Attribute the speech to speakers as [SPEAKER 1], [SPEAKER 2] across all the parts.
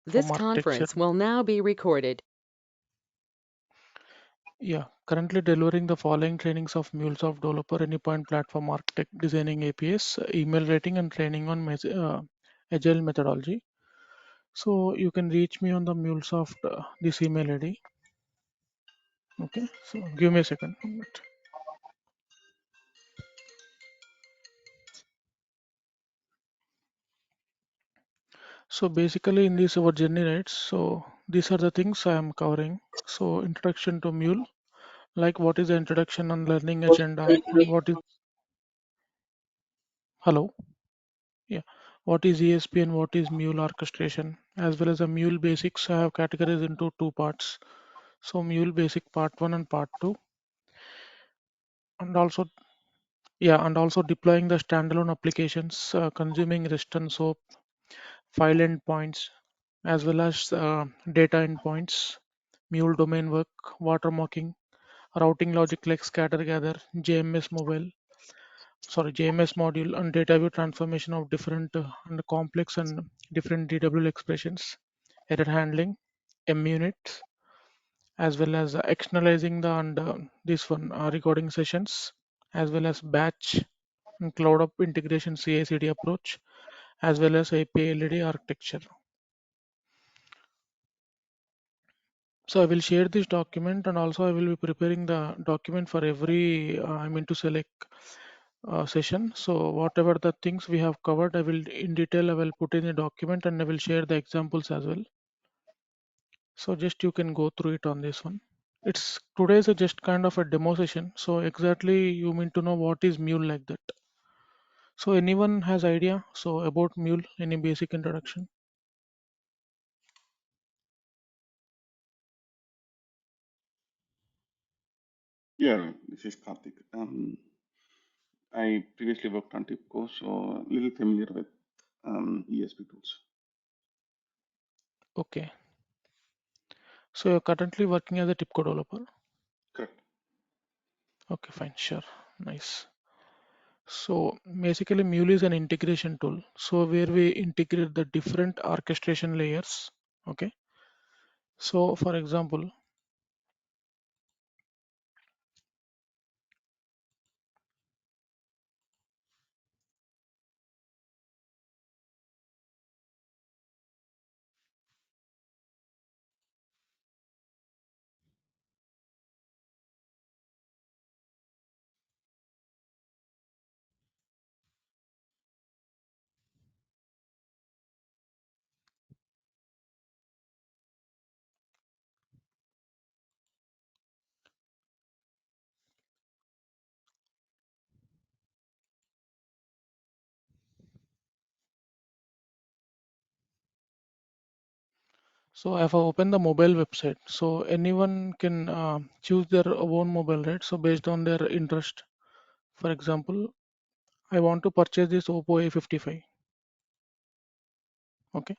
[SPEAKER 1] This
[SPEAKER 2] from architecture.
[SPEAKER 1] conference will now be recorded.
[SPEAKER 2] Yeah, currently delivering the following trainings of Mulesoft developer, anypoint platform architect, designing APIs, email rating, and training on agile methodology. So you can reach me on the Mulesoft this email ID. Okay, so give me a second. So basically, in this our journey, right? So these are the things I am covering. So introduction to Mule, like what is the introduction and learning agenda, and what is hello. Yeah. What is ESP and what is Mule orchestration? As well as the Mule basics, I have categorized into two parts. So Mule basic part one and part two, and also and also deploying the standalone applications, consuming REST and SOAP, file endpoints, as well as data endpoints, Mule domain work, watermarking, routing logic like scatter gather, JMS module, and data view transformation of different and complex and different DWL expressions, error handling, munits, as well as externalizing the and this one recording sessions, as well as batch and cloud up integration CI/CD approach, as well as API LED architecture. So I will share this document, and also I will be preparing the document for every to select session. So whatever the things we have covered, I will in detail I will put in a document and I will share the examples as well. So just you can go through it on this one. It's today is a just kind of a demo session. So exactly you mean to know what is Mule like that. So anyone has idea? So about Mule, any basic introduction?
[SPEAKER 3] Yeah, this is Karthik. I previously worked on TIPCO, so a little familiar with ESP tools.
[SPEAKER 2] Okay. So you're currently working as a TIPCO developer.
[SPEAKER 3] Correct.
[SPEAKER 2] Okay, fine, sure, nice. So basically, Mule is an integration tool. So where we integrate the different orchestration layers. Okay. So for example, so if I open the mobile website, so anyone can choose their own mobile, right? So based on their interest. For example, I want to purchase this Oppo A55. Okay.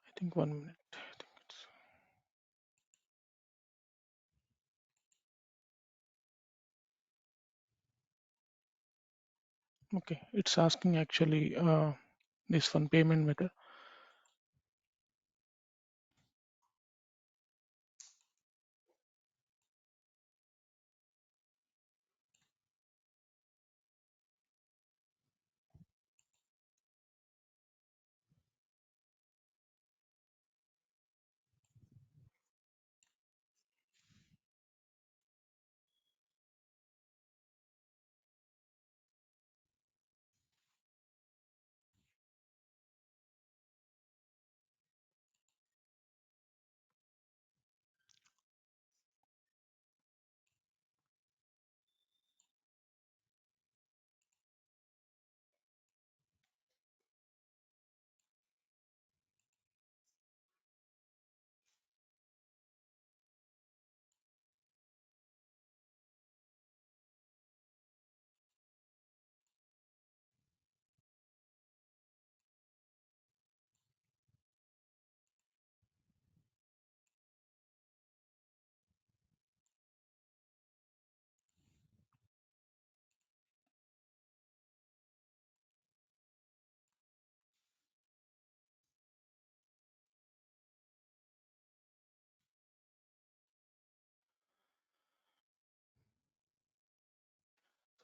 [SPEAKER 2] I think 1 minute. I think it's okay. It's asking actually this one payment method.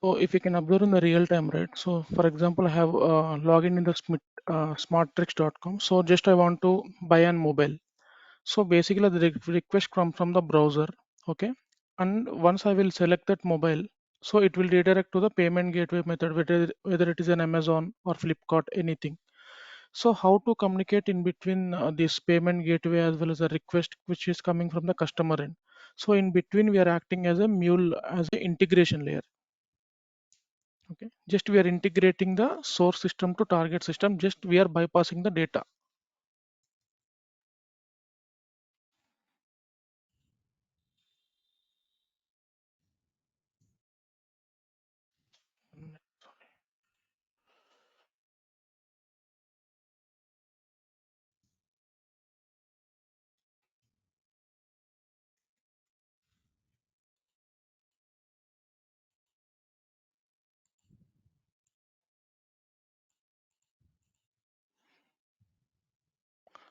[SPEAKER 2] So if you can observe in the real time, right? So for example, I have login in the smarttricks.com. So just I want to buy an mobile. So basically the request comes from the browser, okay? And once I will select that mobile, so it will redirect to the payment gateway method, whether it is an Amazon or Flipkart, anything. So how to communicate in between this payment gateway as well as a request which is coming from the customer end. So in between we are acting as a mule, as an integration layer. Okay, just we are integrating the source system to target system. Just we are bypassing the data.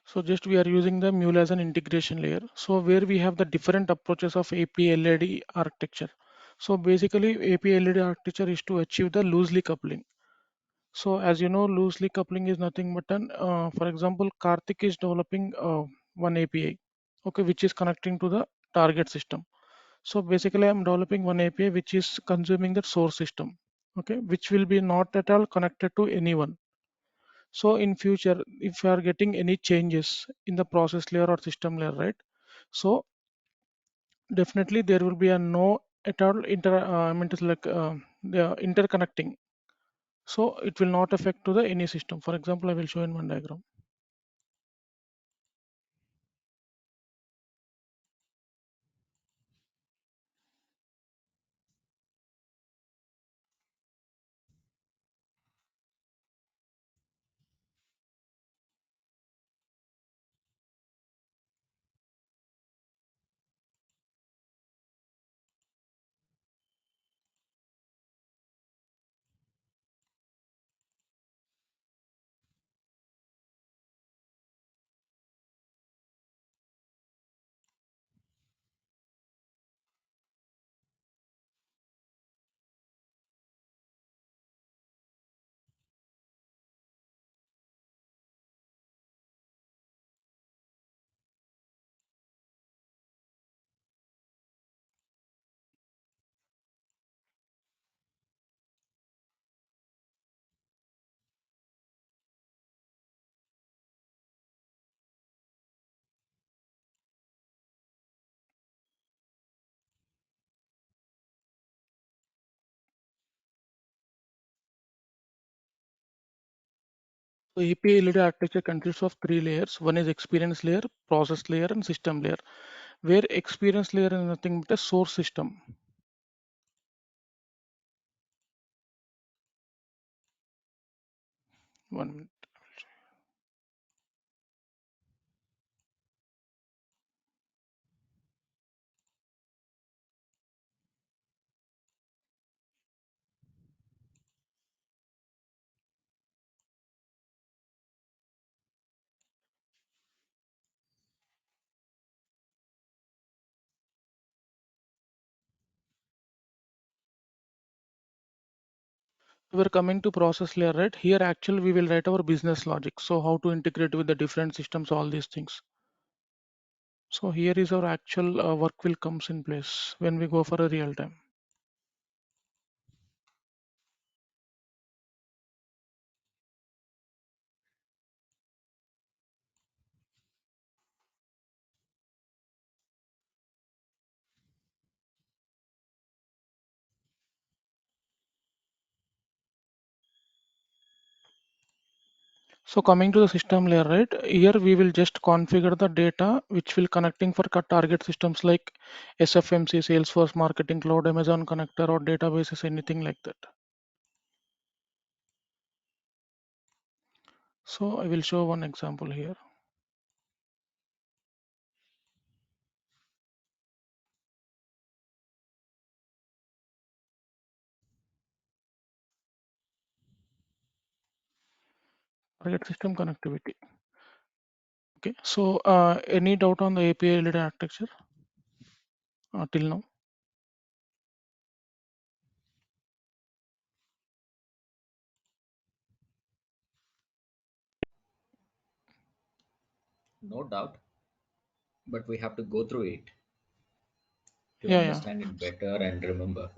[SPEAKER 2] So just we are using the mule as an integration layer. So where we have the different approaches of AP LED architecture. So basically AP LED architecture is to achieve the loosely coupling. So as you know, loosely coupling is nothing but an, for example, Karthik is developing one API, okay, which is connecting to the target system. So basically, I'm developing one API which is consuming the source system, okay, which will be not at all connected to anyone. So in future, if you are getting any changes in the process layer or system layer, right? So definitely there will be a no at all I mean to say like the interconnecting. So it will not affect to the any system. For example, I will show in one diagram. So API LED architecture consists of three layers. One is experience layer, process layer, and system layer. Where experience layer is nothing but a source system. One minute. We're coming to process layer, right? Here, actually, we will write our business logic. So, how to integrate with the different systems, all these things. So, here is our actual work will comes in place when we go for a real time. So, coming to the system layer, right? Here, we will just configure the data which will connecting for target systems like SFMC, Salesforce Marketing Cloud, Amazon Connector, or databases, anything like that. So, I will show one example here. Target system connectivity. Okay. So, any doubt on the API related architecture till now?
[SPEAKER 1] No doubt, but we have to go through it to
[SPEAKER 2] Yeah, yeah.
[SPEAKER 1] understand it better and remember.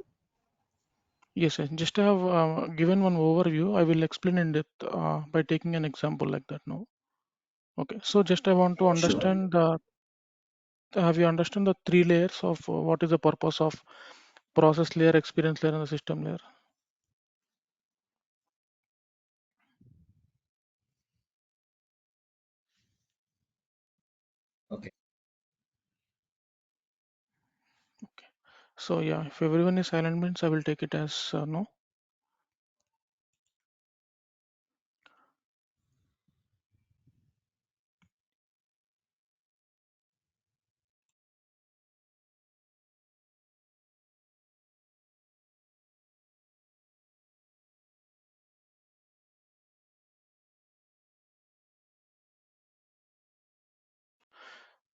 [SPEAKER 2] Yes, yes. Just I have given one overview. I will explain in depth by taking an example like that now. Okay. So just I want to
[SPEAKER 1] Sure.
[SPEAKER 2] understand the have you understand the three layers of what is the purpose of process layer, experience layer, and the system layer?
[SPEAKER 1] Okay.
[SPEAKER 2] Okay. So yeah, if everyone is silent means I will take it as no.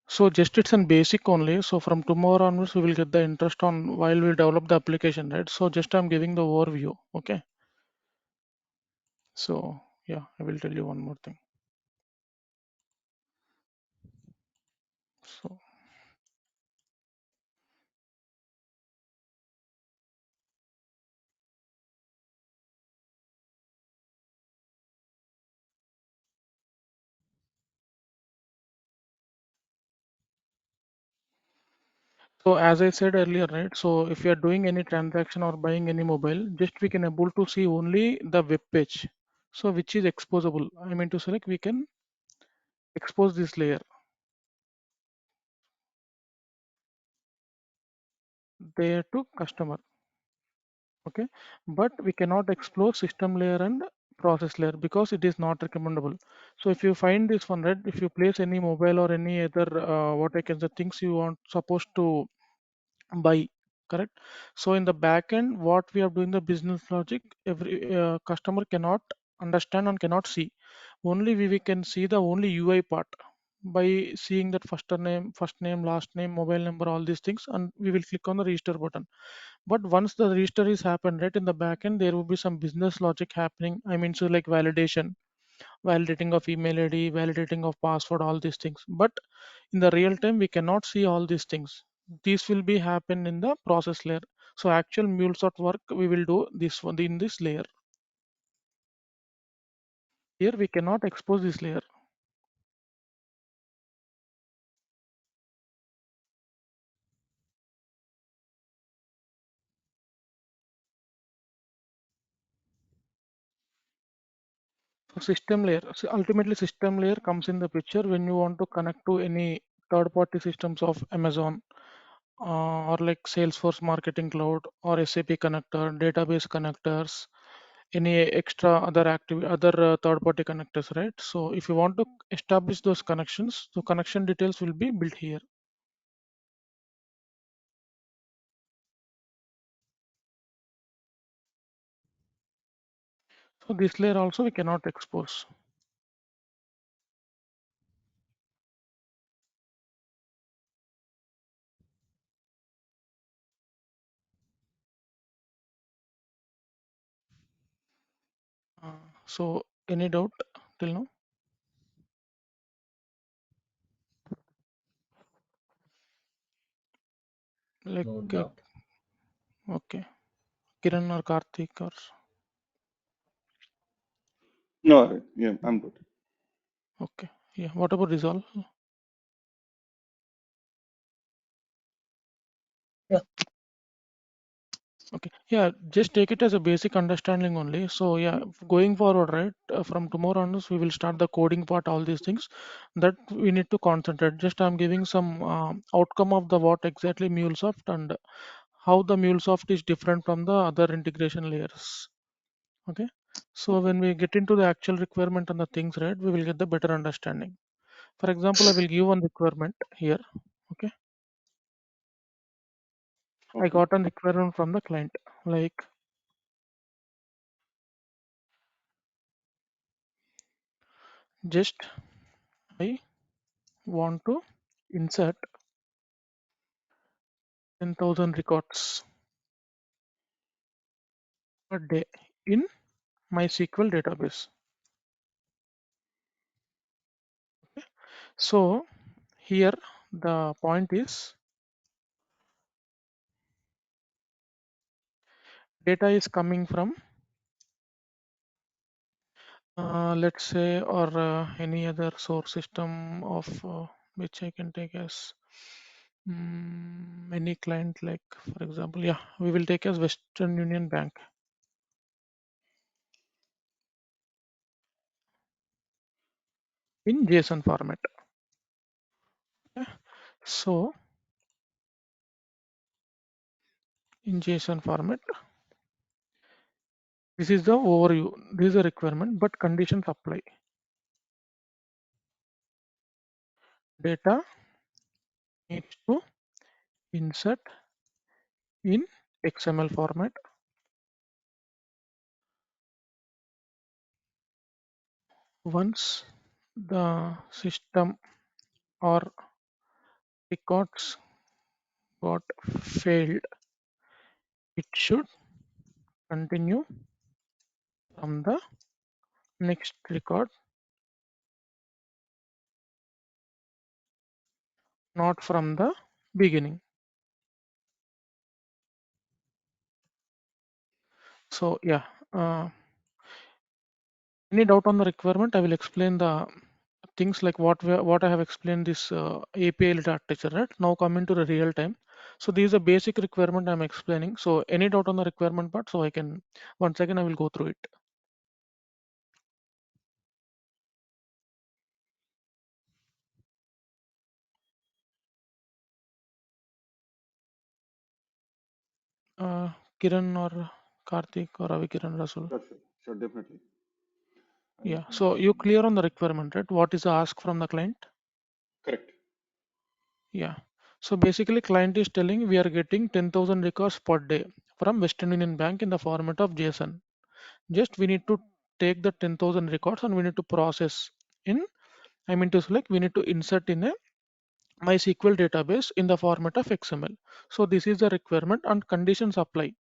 [SPEAKER 2] So just it's an basic only. So from tomorrow onwards, we will get the interest on while we develop the application, right? So just I'm giving the overview. Okay. So yeah, I will tell you one more thing. So so as I said earlier, right? So if you are doing any transaction or buying any mobile, just we can able to see only the web page. So which is exposable. I mean to select we can expose this layer there to customer. Okay, but we cannot explore system layer and process layer because it is not recommendable. So if you find this one, right, if you place any mobile or any other what I can say things you want supposed to buy, correct? So in the back end what we are doing the business logic, every customer cannot understand and cannot see. Only we can see the only UI part by seeing that first name, last name, mobile number, all these things, and we will click on the register button. But once the register is happened, right, in the back end, there will be some business logic happening. I mean, so like validation, validating of email ID, validating of password, all these things. But in the real time, we cannot see all these things. These will be happen in the process layer. So actual MuleSoft work we will do this one in this layer. Here we cannot expose this layer. So system layer. So ultimately, system layer comes in the picture when you want to connect to any third-party systems of Amazon or like Salesforce Marketing Cloud or SAP connector, database connectors, any extra other active other third-party connectors, right? So if you want to establish those connections, so connection details will be built here. So this layer also we cannot expose. So any doubt till now? Like
[SPEAKER 1] No doubt.
[SPEAKER 2] okay, Kiran or Karthik or
[SPEAKER 3] No, all right. Yeah, I'm good.
[SPEAKER 2] okay, yeah. What about resolve?
[SPEAKER 1] Yeah.
[SPEAKER 2] Okay, yeah, just take it as a basic understanding only. So yeah, going forward, right, from tomorrow onwards, we will start the coding part, all these things that we need to concentrate. Just I'm giving some outcome of the what exactly MuleSoft and how the MuleSoft is different from the other integration layers. Okay, so
[SPEAKER 3] Okay.
[SPEAKER 2] when we get into the actual requirement and the things, right, we will get the better understanding. For example, I will give one requirement here. Okay, I
[SPEAKER 3] Okay.
[SPEAKER 2] got a requirement from the client, like just I want to insert 10,000 records per day in my SQL database. So here the point is data is coming from let's say or any other source system of which I can take as any client, like for example, yeah, we will take as Western Union Bank in JSON format. Okay. So in JSON format, this is the overview, this is a requirement, but conditions apply. Data needs to insert in XML format. Once the system or records got failed, it should continue from the next record, not from the beginning. So yeah, any doubt on the requirement? I will explain the things like what I have explained this API led architecture. Right now, coming to the real time. So these are basic requirement I'm explaining. So any doubt on the requirement part? So I can once again I will go through it. Uh, Kiran or Karthik or Avikiran Rasul.
[SPEAKER 3] Sure, definitely.
[SPEAKER 2] Yeah. So you clear on the requirement, right? What is the ask from the client?
[SPEAKER 3] Correct.
[SPEAKER 2] Yeah. So basically client is telling we are getting 10,000 records per day from Western Union Bank in the format of JSON. Just we need to take the 10,000 records and we need to process in, I mean to select, we need to insert in a MySQL database in the format of XML. So this is the requirement and conditions apply.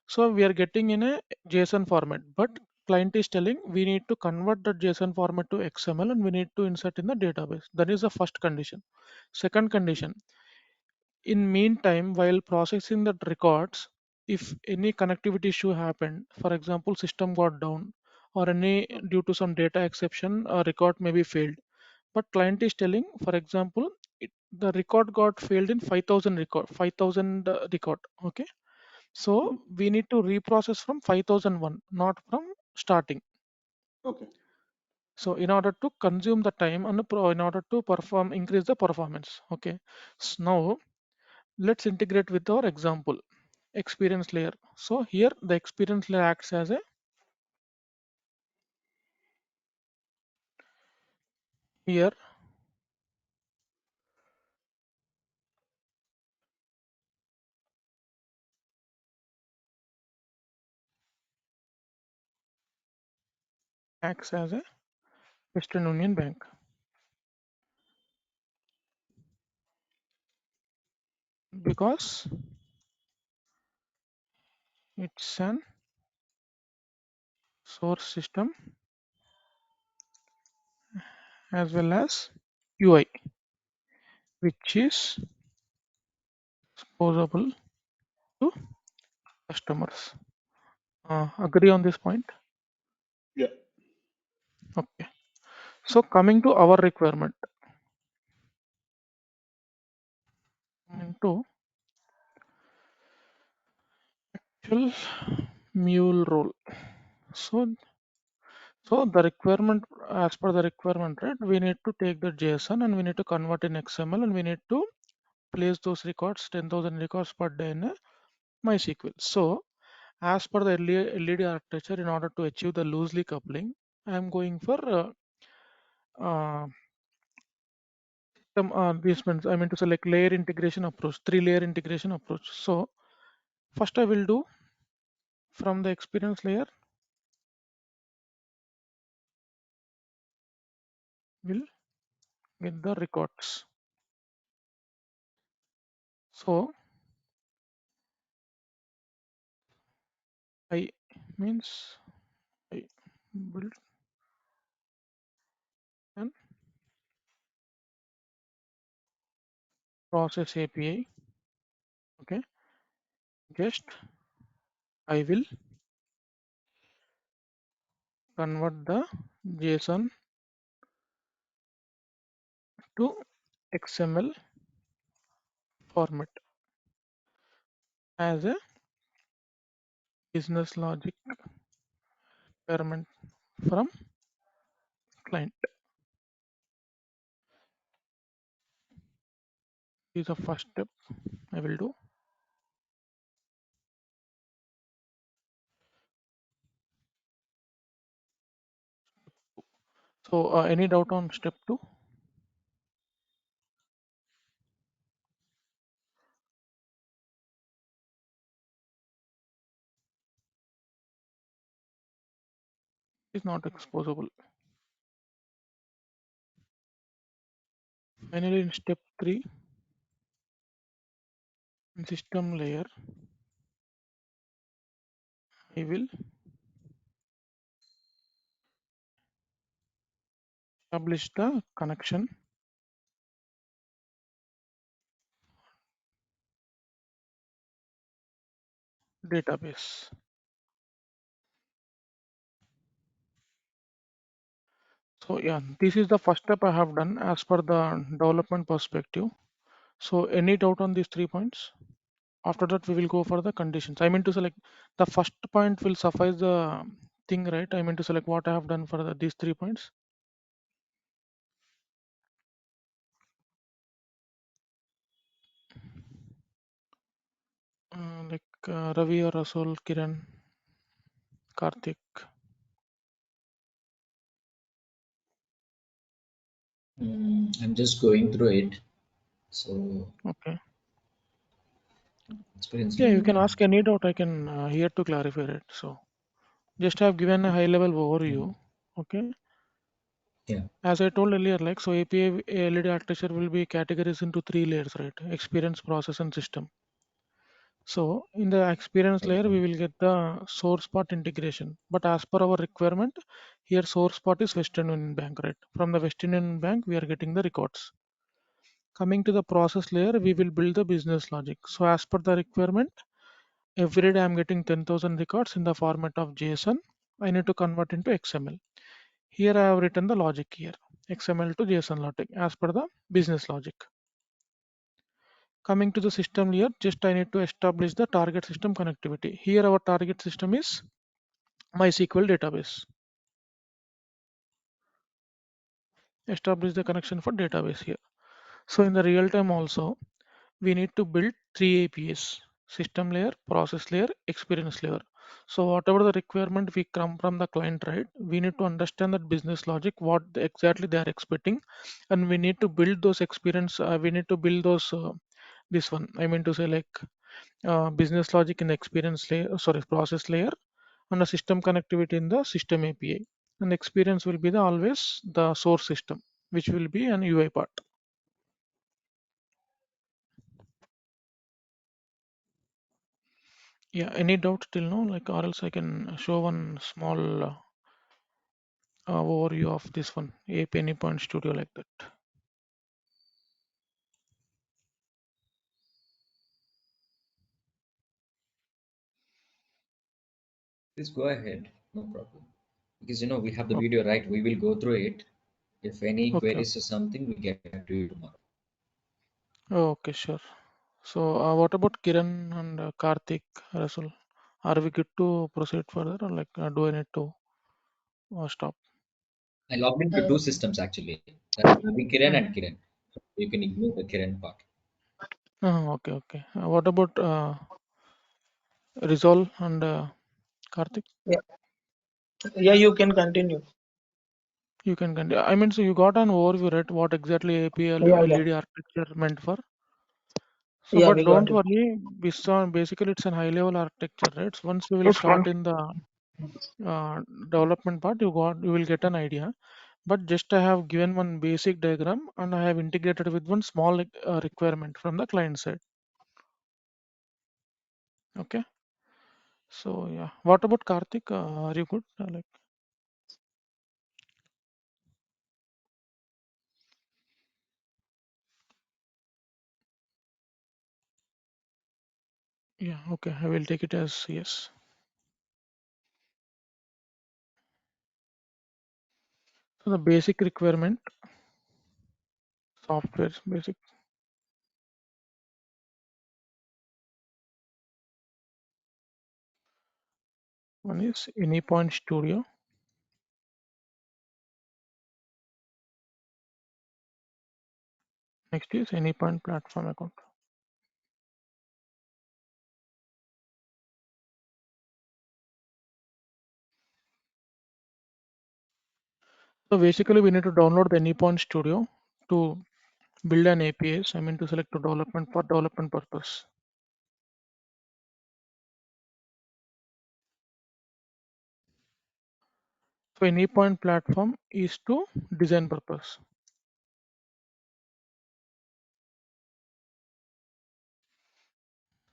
[SPEAKER 2] So we are getting in a JSON format, but client is telling we need to convert the JSON format to XML and we need to insert in the database. That is the first condition. Second condition, in meantime, while processing the records, if any connectivity issue happened, for example, system got down or any due to some data exception, a record may be failed. But client is telling, for example, the record got failed in 5,000 record, 5,000 record. Okay. So
[SPEAKER 3] Mhm.
[SPEAKER 2] we need to reprocess from 5001, not from starting.
[SPEAKER 3] Okay.
[SPEAKER 2] So in order to consume the time and in order to perform, increase the performance. Okay. So now let's integrate with our example experience layer. So here the experience layer here acts as a Western Union Bank because it's an source system as well as UI, which is exposable to customers. Agree on this point?
[SPEAKER 3] Yeah.
[SPEAKER 2] Okay. So coming to our requirement, into actual mule role. So so the requirement, as per the requirement, right? We need to take the JSON and we need to convert in XML and we need to place those records, 10,000 records per day in a MySQL. So as per the LED architecture, in order to achieve the loosely coupling, I am going for uh, these means I mean to select layer integration approach, 3-layer integration approach. So first I will do from the experience layer, will get the records. So I means I build an process API. Okay, just I will convert the JSON to XML format as a business logic requirement from client. This is the first step I will do. So any doubt on step 2? Is not exposable. Finally, in step 3, in system layer, I will establish the connection database. So yeah, this is the first step I have done as per the development perspective. So any doubt on these 3 points? After that, we will go for the conditions. I mean to select the first point will suffice the thing, right? I mean to select what I have done for these 3 points. Like Ravi or Rasul, Kiran, Karthik.
[SPEAKER 1] I'm just going through it. So
[SPEAKER 2] Okay.
[SPEAKER 1] experience
[SPEAKER 2] Yeah, you can
[SPEAKER 1] layer.
[SPEAKER 2] ask any doubt. I can here to clarify it. So just have given a high level overview. Okay.
[SPEAKER 1] Yeah.
[SPEAKER 2] As I told earlier, like so API LED architecture will be categorized into 3 layers, right? Experience, process, and system. So in the experience layer,
[SPEAKER 1] Okay.
[SPEAKER 2] we will get the source part integration. But as per our requirement, here source part is Western Union Bank, right? From the Western Union Bank, we are getting the records. Coming to the process layer, we will build the business logic. So as per the requirement, every day I'm getting 10,000 records in the format of JSON. I need to convert into XML. Here I have written the logic here, XML to JSON logic as per the business logic. Coming to the system layer, just I need to establish the target system connectivity. Here our target system is MySQL database. Establish the connection for database here. So in the real time also, we need to build 3 APIs: system layer, process layer, experience layer. So whatever the requirement we come from the client, right, we need to understand that business logic, what exactly they are expecting, and we need to build those experience. We need to build those this one. I mean to say like business logic in the experience layer, sorry, process layer, and the system connectivity in the system API. And experience will be the always the source system, which will be an UI part. Yeah, any doubt till now? Like, or else I can show one small overview of this one, Ape Anypoint Studio like that.
[SPEAKER 1] Please go ahead. No problem. Because we have the
[SPEAKER 2] O-
[SPEAKER 1] video, right? We will go through it. If any
[SPEAKER 2] Okay,
[SPEAKER 1] queries or something, we get back to you tomorrow.
[SPEAKER 2] okay, sure. So, what about Kiran and Karthik, Rasul? Are we good to proceed further, or like, do I need to stop?
[SPEAKER 1] I logged into
[SPEAKER 4] Uh,
[SPEAKER 1] two systems actually. That's Ravi Kiran
[SPEAKER 2] Mm.
[SPEAKER 1] and Kiran. You can ignore the Kiran part.
[SPEAKER 2] Okay, okay. What about Rizal and Karthik?
[SPEAKER 4] yeah, yeah, you can continue.
[SPEAKER 2] You can continue. I mean, so you got an overview, right? What exactly APL
[SPEAKER 4] Yeah, yeah,
[SPEAKER 2] LED architecture meant for? So,
[SPEAKER 4] yeah,
[SPEAKER 2] but
[SPEAKER 4] we got
[SPEAKER 2] don't
[SPEAKER 4] it.
[SPEAKER 2] worry, basically it's an high level architecture, right? So once we will
[SPEAKER 4] It's one.
[SPEAKER 2] start in the uh, development part, you will get an idea. But just I have given one basic diagram and I have integrated with one small requirement from the client side. Okay. So yeah, what about Karthik? Are you good? Like, Yeah, okay, I will take it as yes. So the basic requirement, software basic. One is Anypoint Studio. Next is Anypoint Platform account. So basically we need to download the Anypoint Studio to build an APIs. I mean to select to development for development purpose. So Anypoint platform is to design purpose.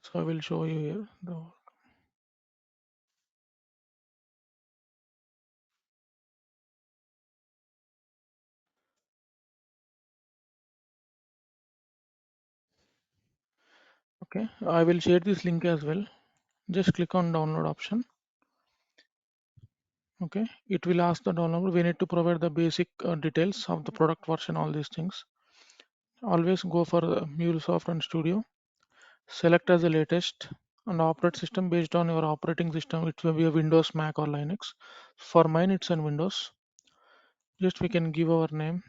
[SPEAKER 2] So I will show you here. Okay, I will share this link as well. Just click on download option. Okay, it will ask the download. We need to provide the basic details of the product version, all these things. Always go for Mulesoft and Studio. Select as the latest and operate system based on your operating system. It will be a Windows, Mac or Linux. For mine, it's on Windows. Just we can give our name.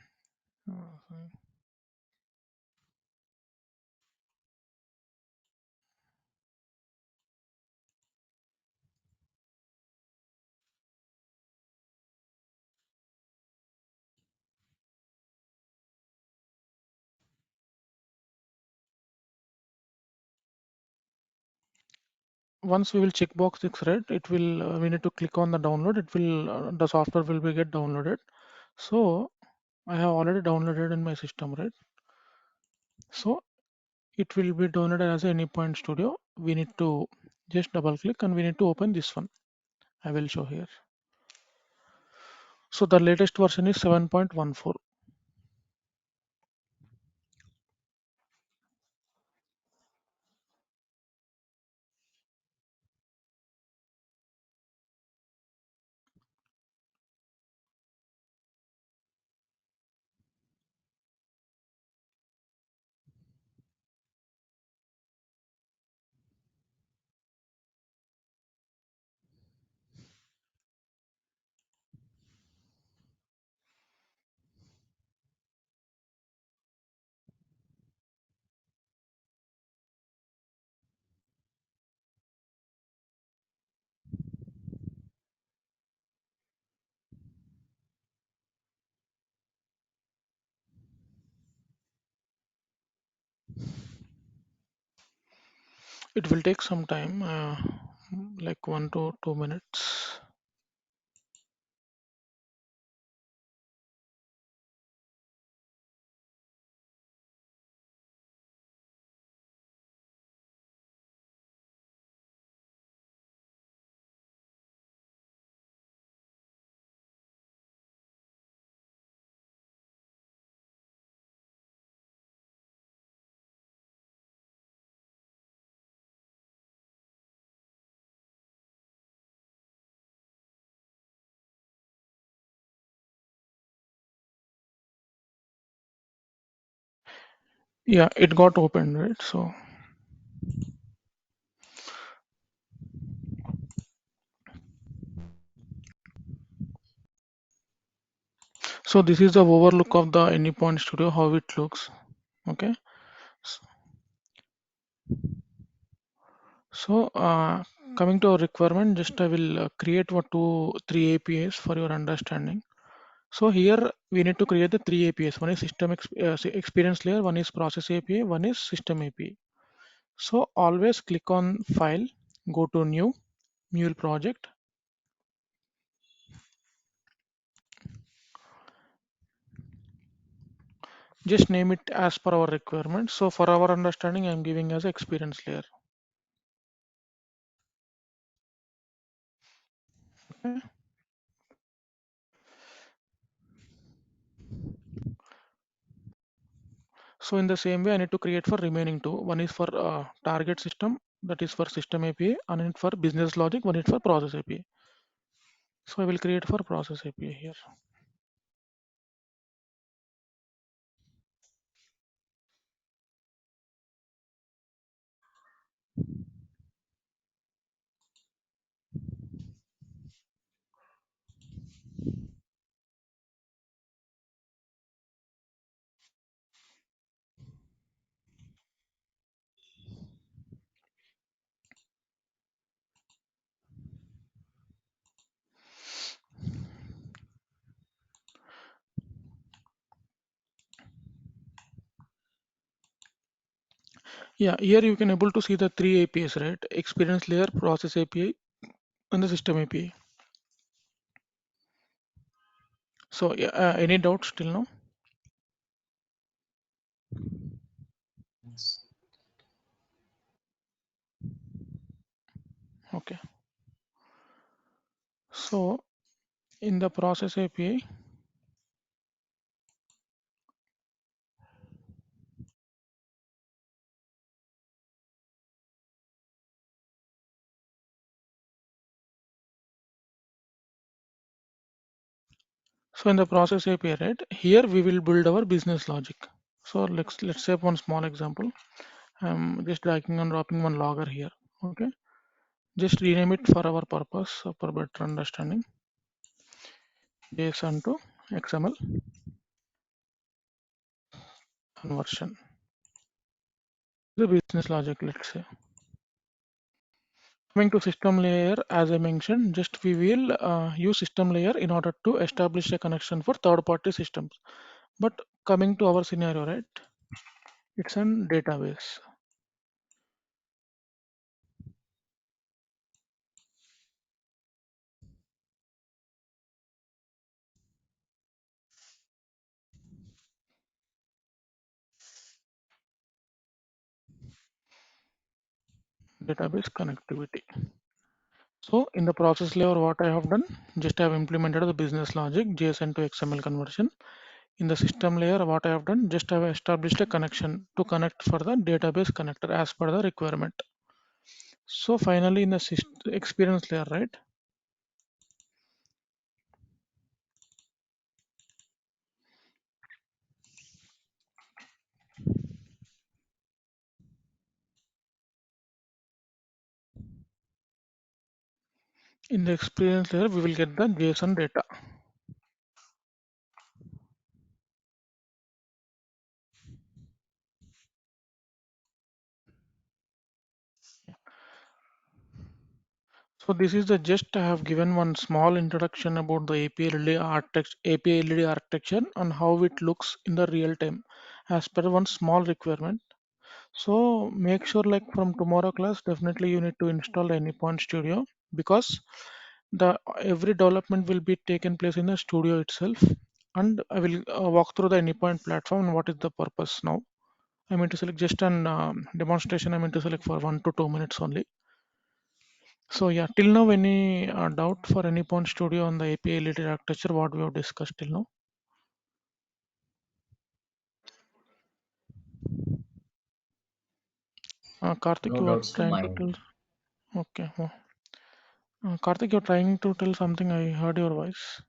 [SPEAKER 2] Once we will check box this red, it will we need to click on the download. It will the software will be get downloaded. So I have already downloaded in my system, right? So it will be downloaded as Anypoint Studio. We need to just double click and we need to open this one. I will show here. So the latest version is 7.14. It will take some time, like 1 to 2 minutes. Yeah, it got opened, right? So this is the overlook of the Anypoint Studio, how it looks. Okay. So coming to our requirement, just I will create what 2, 3 APIs for your understanding. So here we need to create the 3 APIs. One is experience layer, one is process API, one is system API. So always click on file, go to new, Mule project. Just name it as per our requirement. So for our understanding, I'm giving as experience layer. Okay. So in the same way, I need to create for remaining two. One is for target system that is for system API, and it for business logic, one it for process API. So I will create for process API here. Yeah, here you can able to see the three APIs, right? Experience layer, process API, and the system API. So yeah, any doubts till now?
[SPEAKER 1] Yes.
[SPEAKER 2] Okay. So in the process API, so in the process API, right? Here we will build our business logic. So let's say one small example. I'm just dragging and dropping one logger here. Okay. Just rename it for our purpose for better understanding. JSON to XML conversion. The business logic, let's say. Coming to system layer, as I mentioned, just we will use system layer in order to establish a connection for third-party systems. But coming to our scenario, right? It's an database. Database connectivity. So in the process layer, what I have done, just I have implemented the business logic, JSON to XML conversion. In the system layer, what I have done, just I have established a connection to connect for the database connector as per the requirement. So finally, in the experience layer, right? In the experience layer, we will get the JSON data. So this is the just I have given one small introduction about the API LED architecture and how it looks in the real time as per one small requirement. So make sure like from tomorrow class, definitely you need to install the Anypoint Studio because the every development will be taken place in the studio itself. And I will walk through the Anypoint platform and what is the purpose now. I'm going to select just an demonstration. I'm going to select for 1 to 2 minutes only. So yeah, till now any doubt for Anypoint Studio on the API related architecture, what we have discussed till now? Karthik,
[SPEAKER 1] No
[SPEAKER 2] you are
[SPEAKER 1] doubts from
[SPEAKER 2] trying
[SPEAKER 1] my
[SPEAKER 2] to
[SPEAKER 1] end.
[SPEAKER 2] tell. Okay. Karthik, you're trying to tell something. I heard your voice.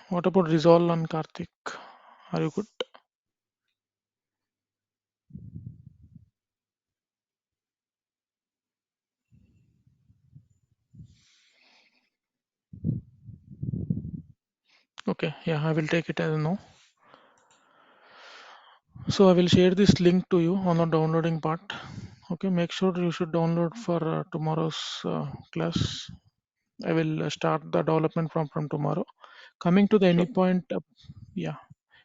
[SPEAKER 2] What about Resolve and Karthik? Are you good? Okay. Yeah, I will take it as a no. So I will share this link to you on the downloading part. Okay. Make sure you should download for tomorrow's class. I will start the development from tomorrow. Coming to the
[SPEAKER 3] Sure.
[SPEAKER 2] Anypoint, yeah.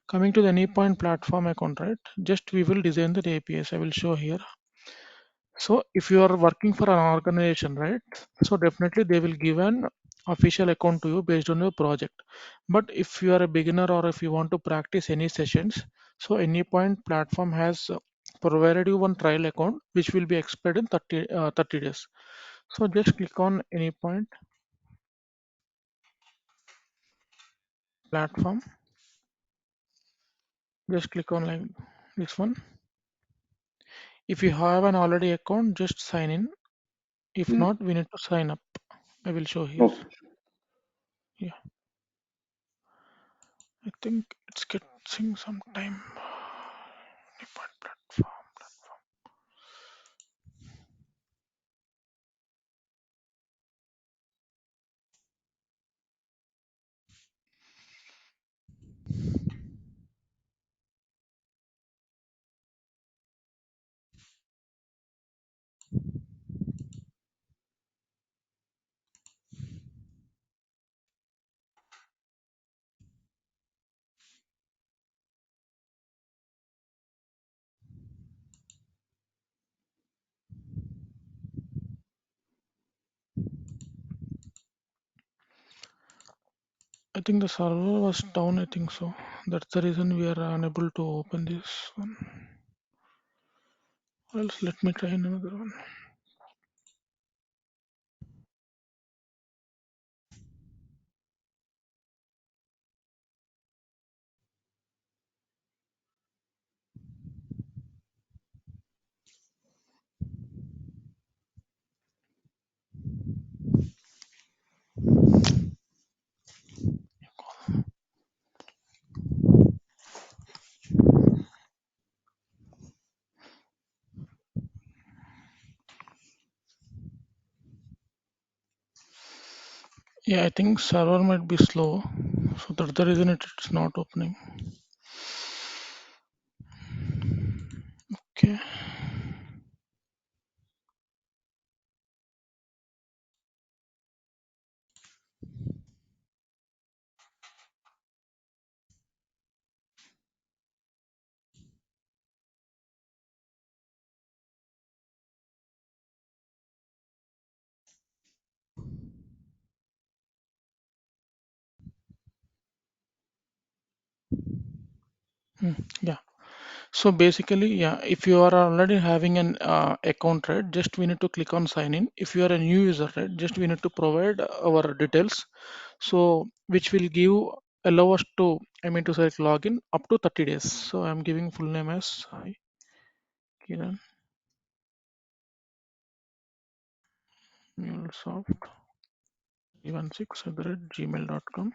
[SPEAKER 2] Coming to the Anypoint platform account, right? Just we will design the APIs. I will show here. So if you are working for an organization, right? So definitely they will give an official account to you based on your project. But if you are a beginner or if you want to practice any sessions, so Anypoint platform has provided you one trial account which will be expired in 30 days. So just click on Anypoint platform. Just click on like this one. If you have an already account, just sign in. If
[SPEAKER 3] Hmm.
[SPEAKER 2] not, we need to sign up. I will show here.
[SPEAKER 3] Okay.
[SPEAKER 2] Yeah, I think it's getting some time. Depart platform. I think the server was down. I think so. That's the reason we are unable to open this one. Else, let me try another one. Yeah, I think server might be slow, so that's the reason it's not opening. Okay. Yeah. So basically, yeah, if you are already having an account, right, just we need to click on sign in. If you are a new user, right, just we need to provide our details. So which will give allow us to, I mean to select login up to 30 days. So I'm giving full name as Kiran Mulesoft 16 @gmail.com.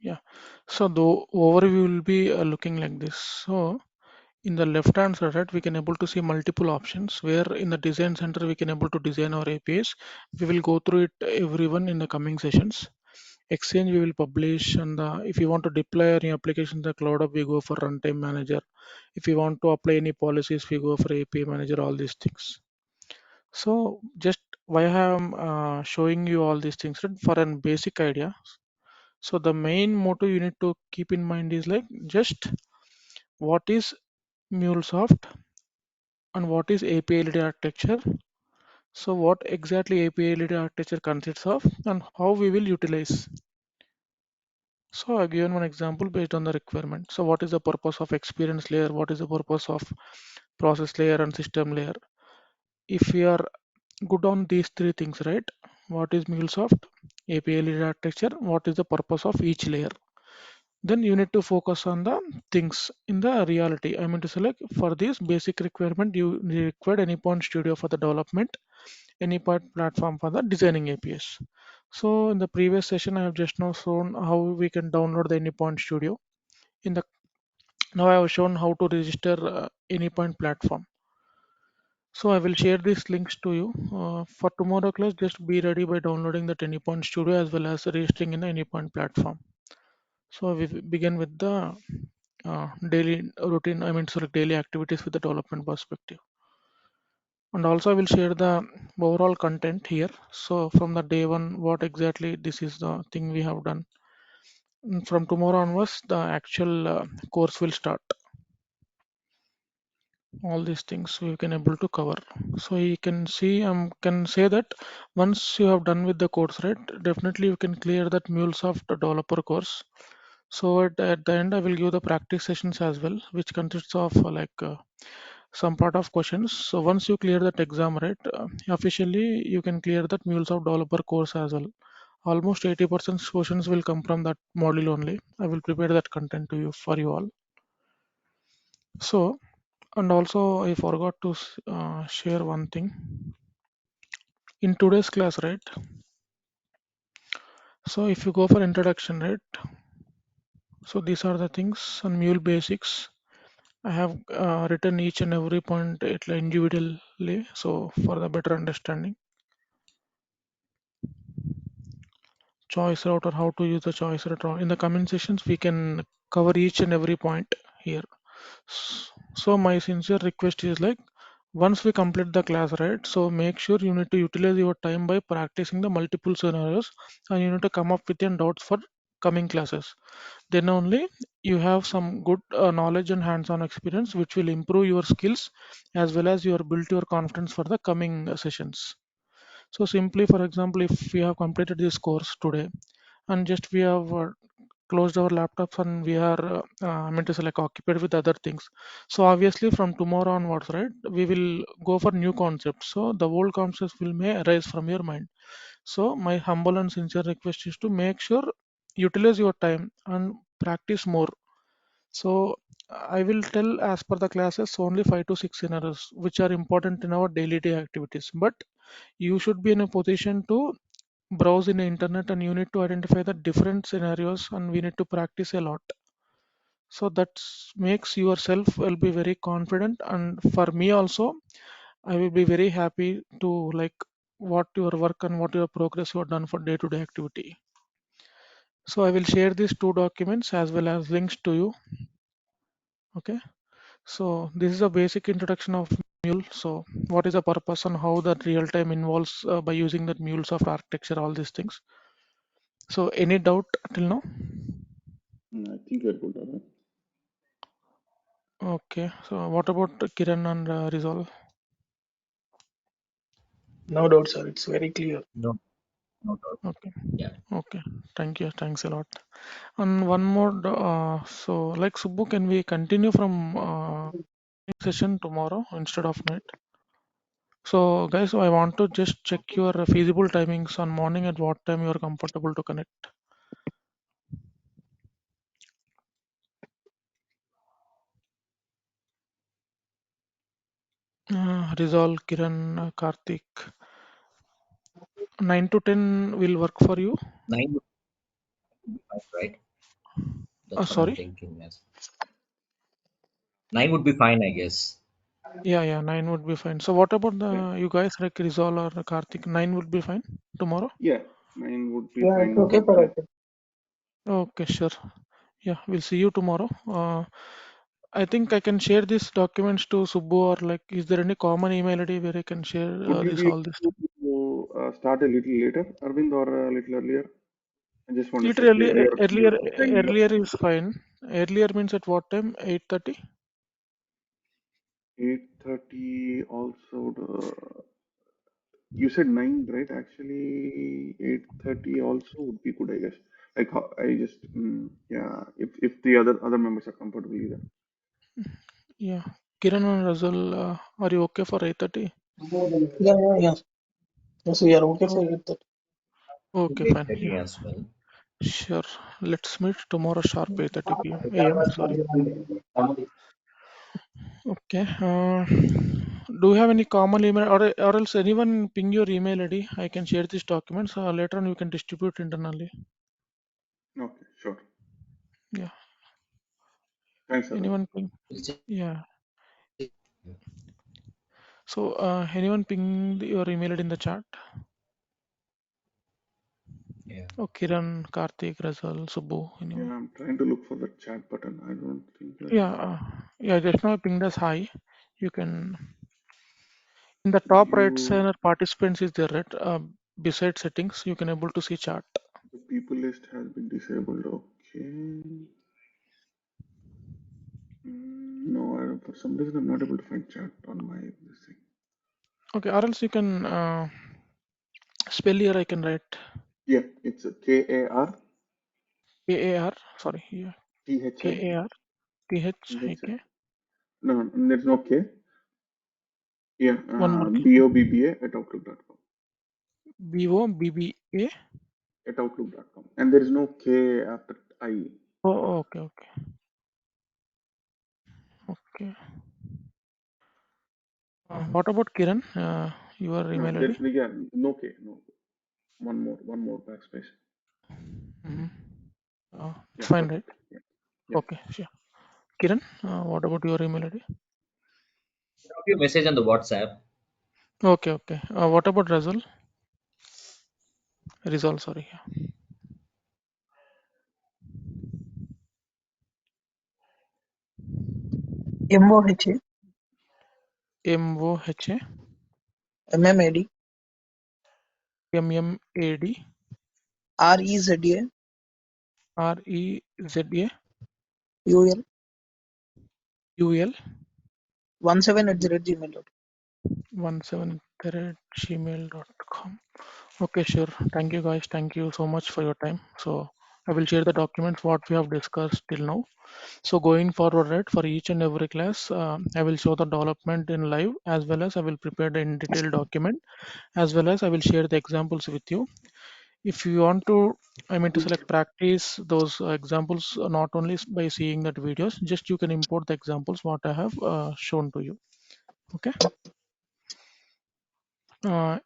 [SPEAKER 2] Yeah. So the overview will be looking like this. So in the left hand side, right, we can able to see multiple options where in the design center we can able to design our APIs. We will go through it everyone in the coming sessions. Exchange we will publish, and if you want to deploy any application in the cloud hub, we go for runtime manager. If you want to apply any policies, we go for API manager. All these things. So just why I am showing you all these things, right, for a basic idea. So the main motto you need to keep in mind is like just what is MuleSoft and what is API-led architecture. So what exactly API-led architecture consists of and how we will utilize. So I given one example based on the requirement. So what is the purpose of experience layer? What is the purpose of process layer and system layer? If we are good on these three things, right? What is MuleSoft? API-led architecture. What is the purpose of each layer? Then you need to focus on the things in the reality. I mean to select for this basic requirement, you required Anypoint Studio for the development, Anypoint platform for the designing APIs. So in the previous session, I have just now shown how we can download the Anypoint Studio. In the now I have shown how to register Anypoint platform. So I will share these links to you. For tomorrow class, just be ready by downloading the Anypoint Studio as well as registering in the Anypoint platform. So we begin with the daily routine, I mean, sorry, daily activities with the development perspective. And also I will share the overall content here. So from the day one, what exactly this is the thing we have done. From tomorrow onwards, the actual course will start. All these things we can able to cover. So you can see, can say that once you have done with the course, right, definitely you can clear that Mulesoft developer course. So at the end, I will give the practice sessions as well, which consists of some part of questions. So once you clear that exam, right, officially you can clear that Mulesoft developer course as well. Almost 80% questions will come from that module only. I will prepare that content to you for you all. So, and also I forgot to share one thing in today's class, right? So if you go for introduction, right? So these are the things on Mule basics. I have written each and every point individually, so for the better understanding. Choice route or how to use the choice route. In the comment sections, we can cover each and every point here. So my sincere request is like, once we complete the class, right? So make sure you need to utilize your time by practicing the multiple scenarios, and you need to come up with your doubts for coming classes. Then only you have some good knowledge and hands-on experience, which will improve your skills as well as your build your confidence for the coming sessions. So simply, for example, if we have completed this course today and just we have closed our laptops and we are I mean to say like occupied with other things, so obviously from tomorrow onwards, right, we will go for new concepts, so the old concepts will may arise from your mind. So my humble and sincere request is to make sure utilize your time and practice more. So I will tell as per the classes only 5 to 6 scenarios which are important in our daily day activities, but you should be in a position to browse in the internet and you need to identify the different scenarios and we need to practice a lot. So that makes yourself will be very confident, and for me also I will be very happy to like what your work and what your progress you have done for day to day activity. So I will share these two documents as well as links to you. Okay, so this is a basic introduction of Mule. So what is the purpose and how that real time involves by using that Mulesoft architecture, all these things. So any doubt till now?
[SPEAKER 3] I think you're good, Arvind.
[SPEAKER 2] Okay, so what about Kiran and Rizal?
[SPEAKER 4] No doubt, sir. It's very clear.
[SPEAKER 1] No, no doubt.
[SPEAKER 2] Okay,
[SPEAKER 1] Yeah.
[SPEAKER 2] okay. Thank you. Thanks a lot. And one more. So, like Subbu, can we continue from session tomorrow instead of night? So, guys, I want to just check your feasible timings on morning at what time you are comfortable to connect. Rizal, Kiran, Karthik. 9 to 10 will work for you.
[SPEAKER 1] 9 would be fine, right? That's what I'm
[SPEAKER 2] Sorry.
[SPEAKER 1] thinking. Yes. 9 would be fine, I guess.
[SPEAKER 2] Yeah, 9 would be fine. So, what about
[SPEAKER 3] Yeah,
[SPEAKER 2] the you guys like Rizal or Karthik? 9 would be fine tomorrow.
[SPEAKER 3] yeah, 9 would be
[SPEAKER 4] Yeah, it's
[SPEAKER 3] fine
[SPEAKER 4] okay
[SPEAKER 3] for
[SPEAKER 4] for
[SPEAKER 3] me.
[SPEAKER 4] us.
[SPEAKER 2] Okay, sure. Yeah, we'll see you tomorrow. I think I can share these documents to Subbu, or like, is there any common email ID where I can share
[SPEAKER 3] Would you
[SPEAKER 2] this
[SPEAKER 3] be
[SPEAKER 2] all this?
[SPEAKER 3] able to start a little later, Arvind, or a little earlier? I just want to check.
[SPEAKER 2] Literally,
[SPEAKER 3] You're saying
[SPEAKER 2] earlier is fine. Earlier means at what time? 8:30.
[SPEAKER 3] 8:30 also. You said 9, right? Actually, 8:30 also would be good, I guess. Like I just yeah, if the other members are comfortable either.
[SPEAKER 2] Yeah. Kiran and Razal, are you okay for 8:30?
[SPEAKER 4] Yeah. Yes, we are okay
[SPEAKER 2] Oh,
[SPEAKER 4] for it.
[SPEAKER 2] okay, fine. Yeah,
[SPEAKER 1] 8:30 as well.
[SPEAKER 2] sure. Let's meet tomorrow sharp 8:30 p.m. AM. Sorry. Okay. Do you have any common email, or else anyone ping your email ID? I can share these documents. Later on, you can distribute internally.
[SPEAKER 3] Okay, sure.
[SPEAKER 2] Yeah.
[SPEAKER 3] Thanks, Arvind.
[SPEAKER 2] Anyone ping?
[SPEAKER 1] We'll see.
[SPEAKER 2] Yeah. So, anyone ping your email ID in the chat?
[SPEAKER 1] Yeah.
[SPEAKER 2] Oh, Kiran, Karthik, Razal, Subbu,
[SPEAKER 3] Yeah,
[SPEAKER 2] anyone?
[SPEAKER 3] I'm trying to look for the chat button. I don't think I
[SPEAKER 2] Yeah.
[SPEAKER 3] have.
[SPEAKER 2] Yeah. Just now pinged us hi. You can. In the top right
[SPEAKER 3] You,
[SPEAKER 2] side, participants is there, right? Beside settings, you can able to see chat.
[SPEAKER 3] the people list has been disabled. Okay. No, for some reason I'm not able to find chat on my this thing.
[SPEAKER 2] Okay, or else you can spell here. I can write
[SPEAKER 3] Yeah, it's a KAR
[SPEAKER 2] KAR. Sorry, yeah,
[SPEAKER 3] THI
[SPEAKER 2] KAR
[SPEAKER 3] THI.
[SPEAKER 2] THIK.
[SPEAKER 3] No, there's no K. Yeah,
[SPEAKER 2] One more K.
[SPEAKER 3] BOBBA at outlook.com.
[SPEAKER 2] BOBBA.
[SPEAKER 3] At outlook.com. And there is no K after I.
[SPEAKER 2] Oh, okay, okay, okay. What about Kiran? Your
[SPEAKER 3] No,
[SPEAKER 2] email
[SPEAKER 3] there,
[SPEAKER 2] ID?
[SPEAKER 3] yeah, no K. No. One more backspace.
[SPEAKER 2] Mm-hmm. It's
[SPEAKER 3] Yeah,
[SPEAKER 2] fine, right?
[SPEAKER 3] perfect. Yeah. Yes.
[SPEAKER 2] Okay, sure. Kiran, what about your email ID?
[SPEAKER 1] Drop your message on the WhatsApp.
[SPEAKER 2] Okay, okay. What about Razul? Rizal, sorry.
[SPEAKER 4] MOHA,
[SPEAKER 2] MOHA,
[SPEAKER 4] MMAD,
[SPEAKER 2] MMAD,
[SPEAKER 4] REZA,
[SPEAKER 2] REZA,
[SPEAKER 4] UL,
[SPEAKER 2] UL
[SPEAKER 4] 17@gmail.com.
[SPEAKER 2] 17@gmail.com. Okay, sure. Thank you, guys. Thank you so much for your time. So I will share the documents what we have discussed till now. So going forward, right, for each and every class, I will show the development in live, as well as I will prepare the in detailed document, as well as I will share the examples with you. If you want to, I mean to select practice those examples, not only by seeing that videos, just you can import the examples what I have shown to you. Okay.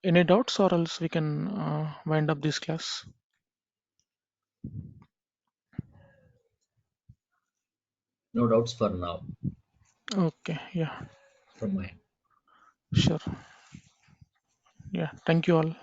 [SPEAKER 2] Any doubts, or else we can wind up this class.
[SPEAKER 1] No doubts for now
[SPEAKER 2] Okay. Yeah.
[SPEAKER 1] from my end.
[SPEAKER 2] Sure. Yeah. Thank you all.